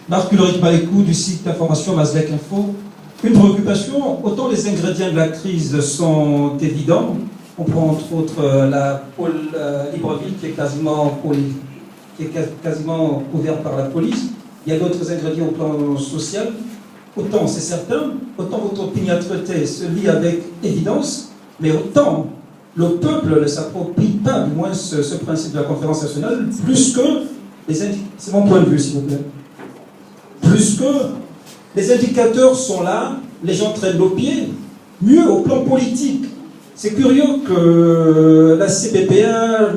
Marc Ulrich Balécou du site d'information Mazlek Info. Une préoccupation, autant les ingrédients de la crise sont évidents. On prend entre autres la pôle Libreville qui est quasiment couverte par la police. Il y a d'autres ingrédients au plan social. Autant c'est certain, autant votre opiniâtreté se lie avec évidence, mais autant le peuple ne s'approprie pas, du moins ce principe de la conférence nationale, plus que les indicateurs. C'est mon point de vue, s'il vous plaît. Plus que les indicateurs sont là, les gens traînent nos pieds. Mieux, au plan politique, c'est curieux que la CBPA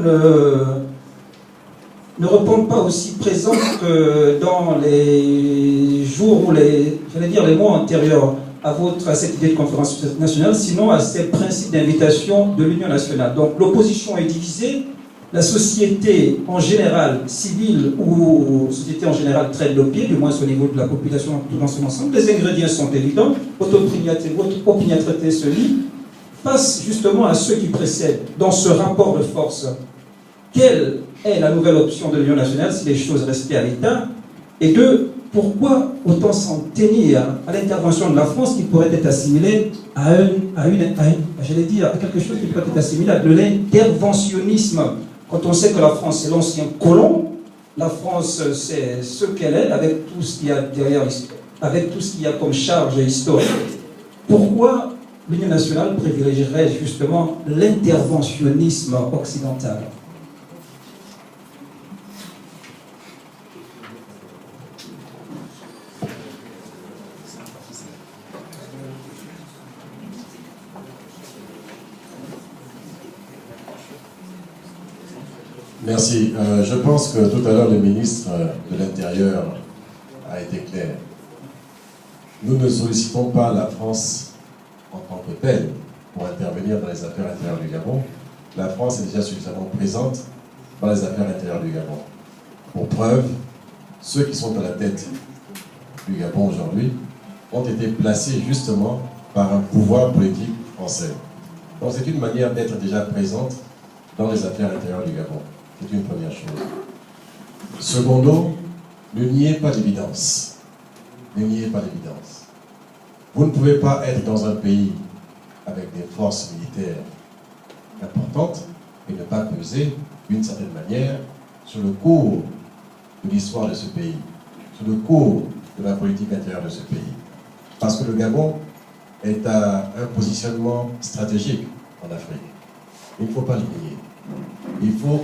ne réponde pas aussi présente que dans les jours ou les mois antérieurs à cette idée de conférence nationale, sinon à ces principes d'invitation de l'Union nationale. Donc l'opposition est divisée, la société en général, civile ou société en général, traîne le pied, du moins au niveau de la population tout dans son ensemble. Les ingrédients sont évidents, votre opiniâtreté se lie, face justement à ceux qui précèdent dans ce rapport de force. Quelle est la nouvelle option de l'Union nationale si les choses restaient à l'état? Et deux, pourquoi autant s'en tenir à l'intervention de la France qui pourrait être assimilée à quelque chose qui pourrait être assimilé à de l'interventionnisme? Quand on sait que la France est l'ancien colon, la France c'est ce qu'elle est, avec tout ce qu'il y a derrière, avec tout ce qu'il y a comme charge historique, pourquoi l'Union nationale privilégierait justement l'interventionnisme occidental? Merci. Je pense que tout à l'heure, le ministre de l'Intérieur a été clair. Nous ne sollicitons pas la France en tant que telle pour intervenir dans les affaires intérieures du Gabon. La France est déjà suffisamment présente dans les affaires intérieures du Gabon. Pour preuve, ceux qui sont à la tête du Gabon aujourd'hui ont été placés justement par un pouvoir politique français. Donc c'est une manière d'être déjà présente dans les affaires intérieures du Gabon. C'est une première chose. Secondo, ne niez pas l'évidence. Ne niez pas l'évidence. Vous ne pouvez pas être dans un pays avec des forces militaires importantes et ne pas peser d'une certaine manière sur le cours de l'histoire de ce pays, sur le cours de la politique intérieure de ce pays. Parce que le Gabon est à un positionnement stratégique en Afrique. Il ne faut pas le nier. Il faut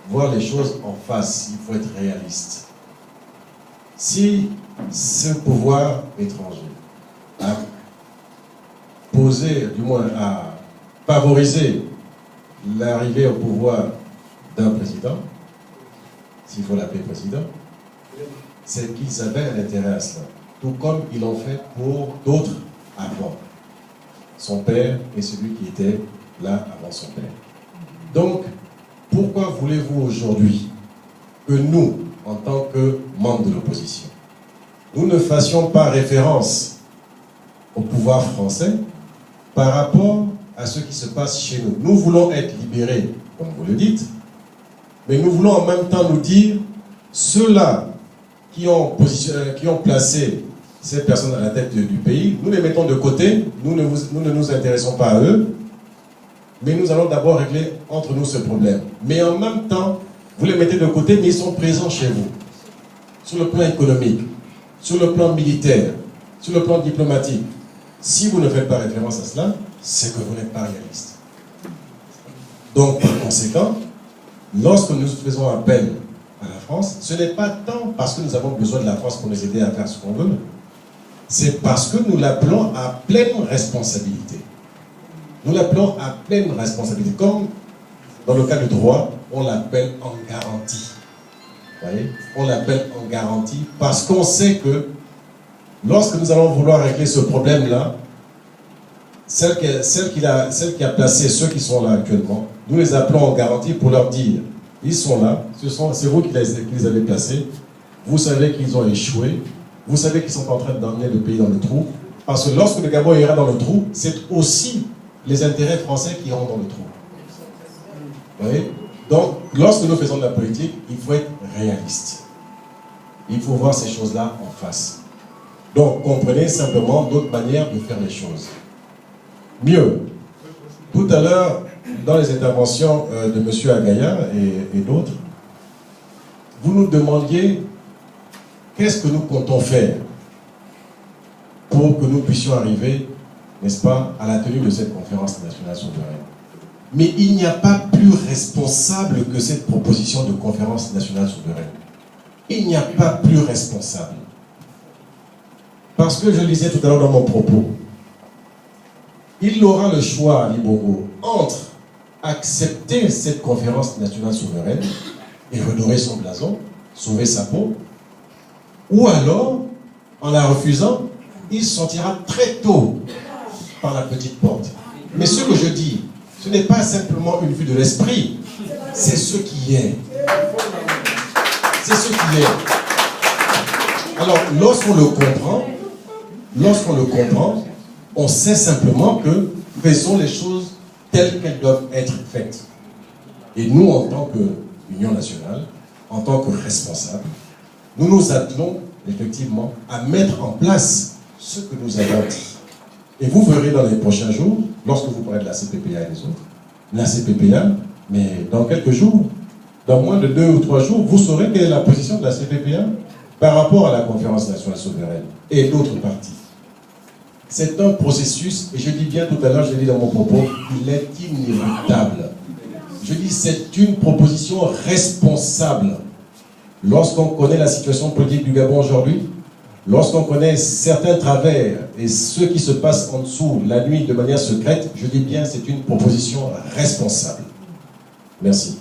voir les choses en face, il faut être réaliste. Si ce pouvoir étranger a posé, du moins a favorisé l'arrivée au pouvoir d'un président, s'il faut l'appeler président, c'est qu'ils avaient un intérêt à cela. Tout comme ils l'ont fait pour d'autres avant. Son père et celui qui était là avant son père. Donc, pourquoi voulez-vous aujourd'hui que nous, en tant que membres de l'opposition, nous ne fassions pas référence au pouvoir français par rapport à ce qui se passe chez nous? Nous voulons être libérés, comme vous le dites, mais nous voulons en même temps nous dire, ceux-là qui ont placé ces personnes à la tête du pays, nous les mettons de côté, nous ne nous intéressons pas à eux, mais nous allons d'abord régler entre nous ce problème. Mais en même temps, vous les mettez de côté, mais ils sont présents chez vous. Sur le plan économique, sur le plan militaire, sur le plan diplomatique. Si vous ne faites pas référence à cela, c'est que vous n'êtes pas réaliste. Donc, par conséquent, lorsque nous faisons appel à la France, ce n'est pas tant parce que nous avons besoin de la France pour nous aider à faire ce qu'on veut. C'est parce que nous l'appelons à pleine responsabilité. Nous l'appelons à pleine responsabilité. Comme dans le cas du droit, on l'appelle en garantie. Vous voyez? On l'appelle en garantie parce qu'on sait que lorsque nous allons vouloir régler ce problème-là, celle qui a placé ceux qui sont là actuellement, nous les appelons en garantie pour leur dire, ils sont là, c'est vous qui les avez placés, vous savez qu'ils ont échoué, vous savez qu'ils sont en train d'emmener le pays dans le trou, parce que lorsque le Gabon ira dans le trou, c'est aussi les intérêts français qui iront dans le trou. Vous voyez? Donc, lorsque nous faisons de la politique, il faut être réaliste. Il faut voir ces choses-là en face. Donc, comprenez simplement d'autres manières de faire les choses. Mieux, tout à l'heure, dans les interventions de M. Agaya et d'autres, vous nous demandiez qu'est-ce que nous comptons faire pour que nous puissions arriver, n'est-ce pas, à la tenue de cette conférence nationale souveraine. Mais il n'y a pas plus responsable que cette proposition de conférence nationale souveraine. Il n'y a pas plus responsable. Parce que je le disais tout à l'heure dans mon propos, il aura le choix, Ali Bongo, entre accepter cette conférence nationale souveraine et redorer son blason, sauver sa peau, ou alors, en la refusant, il sortira très tôt par la petite porte. Mais ce que je dis, ce n'est pas simplement une vue de l'esprit, c'est ce qui est. C'est ce qui est. Alors, lorsqu'on le comprend, on sait simplement que faisons les choses telles qu'elles doivent être faites. Et nous, en tant qu'Union nationale, en tant que responsables, nous nous attelons effectivement à mettre en place ce que nous avons dit. Et vous verrez dans les prochains jours, lorsque vous parlez de la CPPA et des autres, la CPPA, mais dans quelques jours, dans moins de 2 ou 3 jours, vous saurez quelle est la position de la CPPA par rapport à la conférence nationale souveraine et d'autres partis. C'est un processus, et je dis bien tout à l'heure, je l'ai dit dans mon propos, il est inéluctable. Je dis c'est une proposition responsable. Lorsqu'on connaît la situation politique du Gabon aujourd'hui, lorsqu'on connaît certains travers et ce qui se passe en dessous la nuit de manière secrète, je dis bien c'est une proposition responsable. Merci.